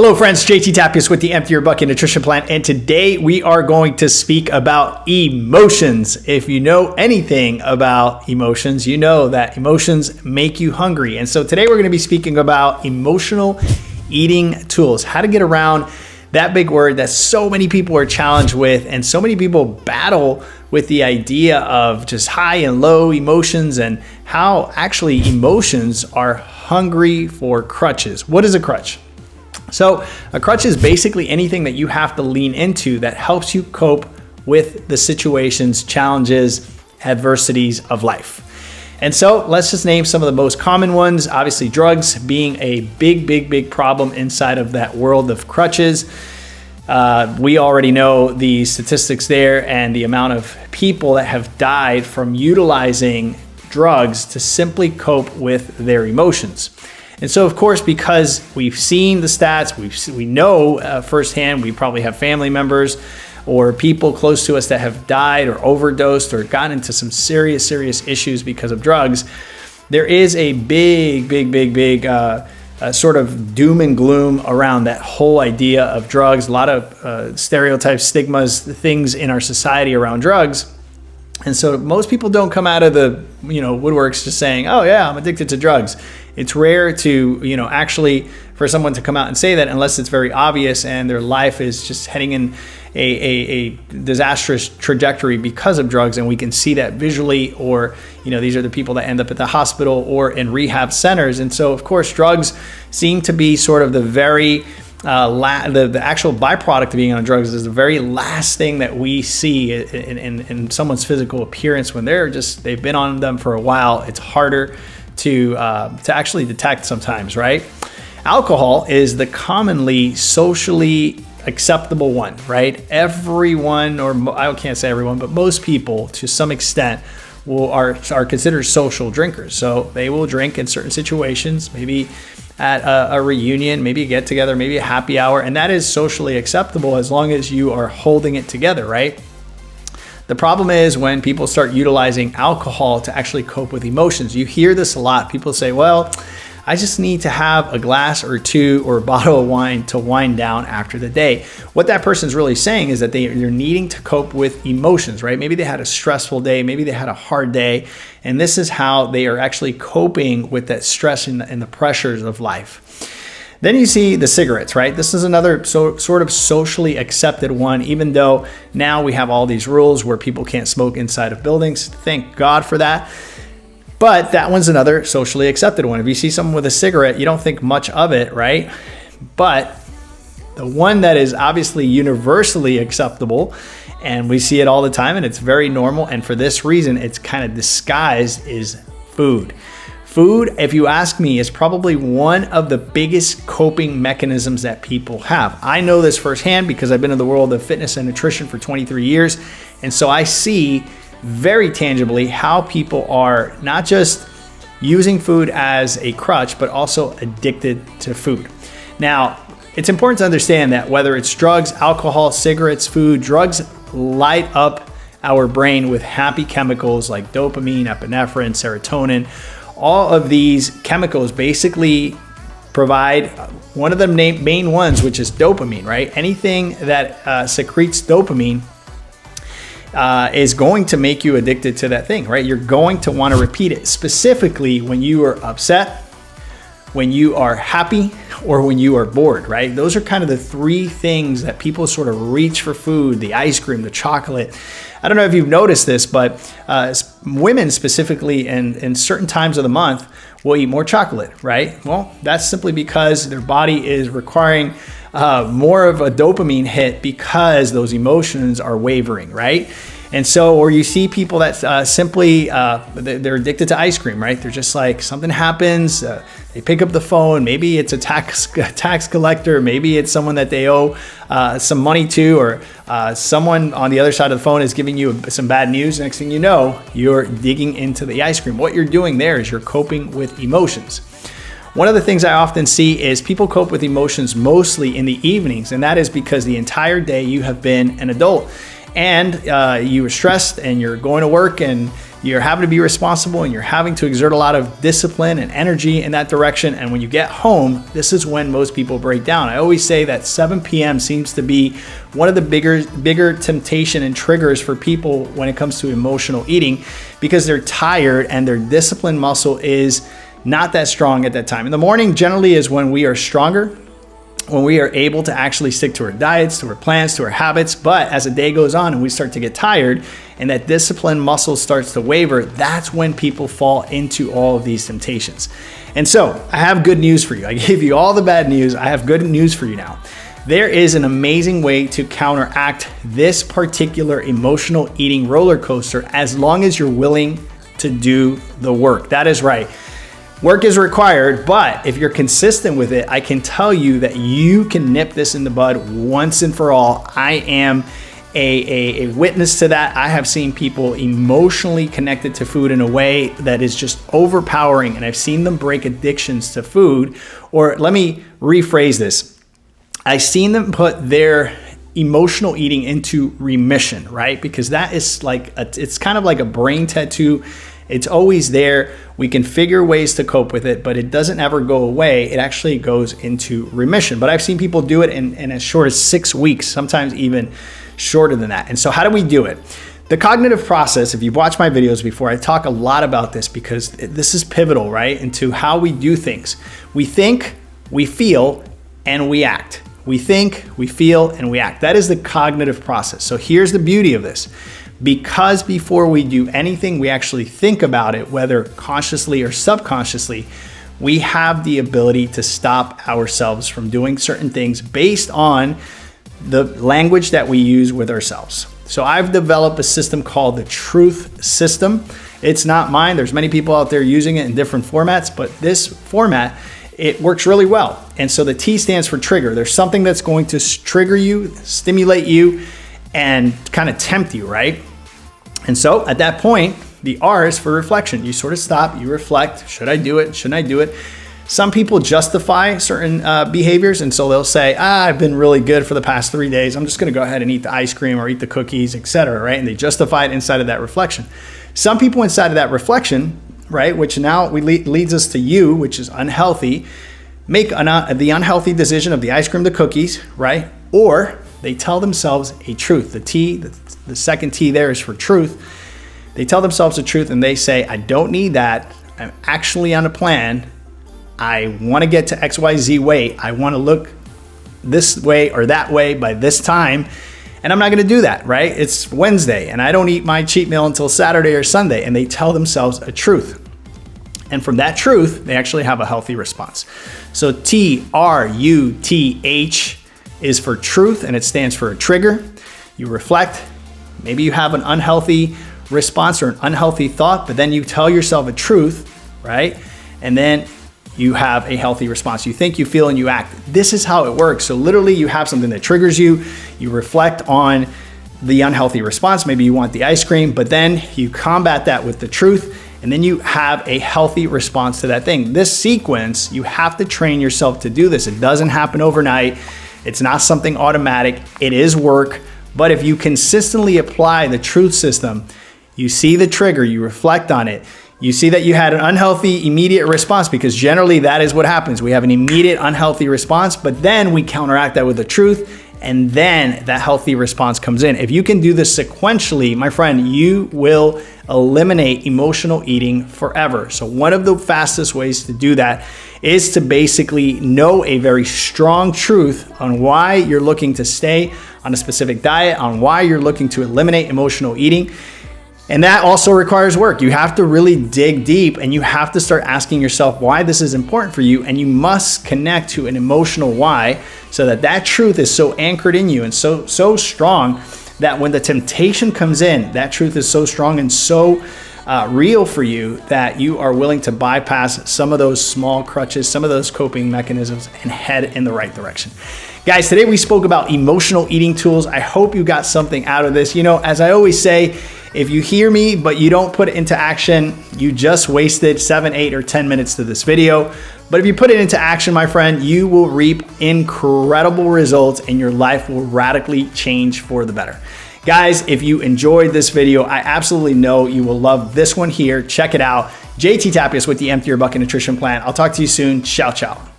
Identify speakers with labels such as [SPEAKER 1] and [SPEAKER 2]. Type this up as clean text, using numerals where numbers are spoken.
[SPEAKER 1] Hello friends, JT Tapias with the Empty Your Bucket Nutrition Plan, and today we are going to speak about emotions. If you know anything about emotions, you know that emotions make you hungry. And so today we're going to be speaking about emotional eating tools, how to get around that big word that so many people are challenged with, and so many people battle with the idea of just high and low emotions and how actually emotions are hungry for crutches. What is a crutch? So a crutch is basically anything that you have to lean into that helps you cope with the situations, challenges, adversities of life. And so let's just name some of the most common ones. Obviously, drugs being a big problem inside of that world of crutches. We already know the statistics there and the amount of people that have died from utilizing drugs to simply cope with their emotions. And so, of course, because we've seen the stats, we know firsthand, we probably have family members or people close to us that have died or overdosed or gotten into some serious issues because of drugs. There is a big sort of doom and gloom around that whole idea of drugs. A lot of stereotypes, stigmas, things in our society around drugs. And so most people don't come out of the woodworks just saying, oh yeah, I'm addicted to drugs. It's rare to, actually for someone to come out and say that unless it's very obvious and their life is just heading in a disastrous trajectory because of drugs. And we can see that visually, or, these are the people that end up at the hospital or in rehab centers. And so, of course, drugs seem to be sort of the very the actual byproduct of being on drugs is the very last thing that we see in someone's physical appearance when they've been on them for a while. It's harder to actually detect sometimes, right? Alcohol is the commonly socially acceptable one, right? Everyone, or I can't say everyone, but most people to some extent are considered social drinkers. So they will drink in certain situations, maybe at a reunion, maybe a get together, maybe a happy hour, and that is socially acceptable as long as you are holding it together, right? The problem is when people start utilizing alcohol to actually cope with emotions. You hear this a lot. People say, well, I just need to have a glass or two or a bottle of wine to wind down after the day. What that person's really saying is that they're needing to cope with emotions, right? Maybe they had a stressful day, maybe they had a hard day, and this is how they are actually coping with that stress and the pressures of life. Then you see the cigarettes, right? This is another sort of socially accepted one, even though now we have all these rules where people can't smoke inside of buildings. Thank God for that. But that one's another socially accepted one. If you see someone with a cigarette, you don't think much of it, right? But the one that is obviously universally acceptable, and we see it all the time, and it's very normal, and for this reason, it's kind of disguised, is food. Food, if you ask me, is probably one of the biggest coping mechanisms that people have. I know this firsthand because I've been in the world of fitness and nutrition for 23 years, and so I see very tangibly how people are not just using food as a crutch, but also addicted to food. Now, it's important to understand that whether it's drugs, alcohol, cigarettes, food, drugs light up our brain with happy chemicals like dopamine, epinephrine, serotonin. All of these chemicals basically provide one of the main ones, which is dopamine, right? Anything that secretes dopamine is going to make you addicted to that thing, right? You're going to want to repeat it, specifically when you are upset, when you are happy, or when you are bored, right? Those are kind of the three things that people sort of reach for food: the ice cream, the chocolate. I don't know if you've noticed this, but women specifically in certain times of the month will eat more chocolate, right? Well, that's simply because their body is requiring more of a dopamine hit because those emotions are wavering, right? And so, or you see people that simply, they're addicted to ice cream, right? They're just like, something happens, they pick up the phone, maybe it's a tax collector, maybe it's someone that they owe some money to, or someone on the other side of the phone is giving you some bad news. Next thing you know, you're digging into the ice cream. What you're doing there is you're coping with emotions. One of the things I often see is people cope with emotions mostly in the evenings, and that is because the entire day you have been an adult and you were stressed and you're going to work and you're having to be responsible and you're having to exert a lot of discipline and energy in that direction. And when you get home, this is when most people break down. I always say that 7 p.m. seems to be one of the bigger temptation and triggers for people when it comes to emotional eating, because they're tired and their discipline muscle is not that strong at that time. In the morning generally is when we are stronger, when we are able to actually stick to our diets, to our plans, to our habits. But as the day goes on and we start to get tired and that discipline muscle starts to waver, that's when people fall into all of these temptations. And so I have good news for you. I gave you all the bad news. I have good news for you now. There is an amazing way to counteract this particular emotional eating roller coaster, as long as you're willing to do the work. That is right. Work is required, but if you're consistent with it, I can tell you that you can nip this in the bud once and for all. I am a witness to that. I have seen people emotionally connected to food in a way that is just overpowering, and I've seen them break addictions to food. Or let me rephrase this. I've seen them put their emotional eating into remission, right? Because that is it's kind of like a brain tattoo. It's always there. We can figure ways to cope with it, but it doesn't ever go away. It actually goes into remission. But I've seen people do it in as short as 6 weeks, sometimes even shorter than that. And so how do we do it? The cognitive process, if you've watched my videos before, I talk a lot about this because this is pivotal, right? Into how we do things. We think, we feel, and we act. We think, we feel, and we act. That is the cognitive process. So here's the beauty of this. Because before we do anything, we actually think about it, whether consciously or subconsciously, we have the ability to stop ourselves from doing certain things based on the language that we use with ourselves. So I've developed a system called the truth system. It's not mine. There's many people out there using it in different formats, but this format, it works really well. And so the T stands for trigger. There's something that's going to trigger you, stimulate you, and kind of tempt you, right? And so at that point, the R is for reflection. You sort of stop, you reflect. Should I do it? Shouldn't I do it? Some people justify certain behaviors. And so they'll say, I've been really good for the past 3 days. I'm just going to go ahead and eat the ice cream or eat the cookies, etc. Right? And they justify it inside of that reflection. Some people inside of that reflection, right, which now leads us to you, which is unhealthy, make the unhealthy decision of the ice cream, the cookies, right? Or they tell themselves a truth. The T, the second T there is for truth. They tell themselves the truth and they say, I don't need that. I'm actually on a plan. I want to get to XYZ weight. I want to look this way or that way by this time. And I'm not going to do that, right? It's Wednesday and I don't eat my cheat meal until Saturday or Sunday. And they tell themselves a truth. And from that truth, they actually have a healthy response. So TRUTH is for truth, and it stands for a trigger. You reflect. Maybe you have an unhealthy response or an unhealthy thought, but then you tell yourself a truth, right? And then you have a healthy response. You think, you feel, and you act. This is how it works. So literally you have something that triggers you. You reflect on the unhealthy response. Maybe you want the ice cream, but then you combat that with the truth, and then you have a healthy response to that thing. This sequence, you have to train yourself to do this. It doesn't happen overnight. It's not something automatic. It is work. But if you consistently apply the truth system, you see the trigger, you reflect on it, you see that you had an unhealthy immediate response, because generally that is what happens. We have an immediate unhealthy response, but then we counteract that with the truth, and then that healthy response comes in. If you can do this sequentially, my friend, you will eliminate emotional eating forever. So one of the fastest ways to do that is to basically know a very strong truth on why you're looking to stay on a specific diet, on why you're looking to eliminate emotional eating. And that also requires work. You have to really dig deep, and you have to start asking yourself why this is important for you. And you must connect to an emotional why, so that that truth is so anchored in you and so strong that when the temptation comes in, that truth is so strong and so real for you that you are willing to bypass some of those small crutches, some of those coping mechanisms, and head in the right direction. Guys, today we spoke about emotional eating tools. I hope you got something out of this. You know, as I always say, if you hear me, but you don't put it into action, you just wasted 7, 8, or 10 minutes to this video. But if you put it into action, my friend, you will reap incredible results and your life will radically change for the better. Guys, if you enjoyed this video, I absolutely know you will love this one here. Check it out. JT Tapias with the Empty Your Bucket Nutrition Plan. I'll talk to you soon. Ciao, ciao.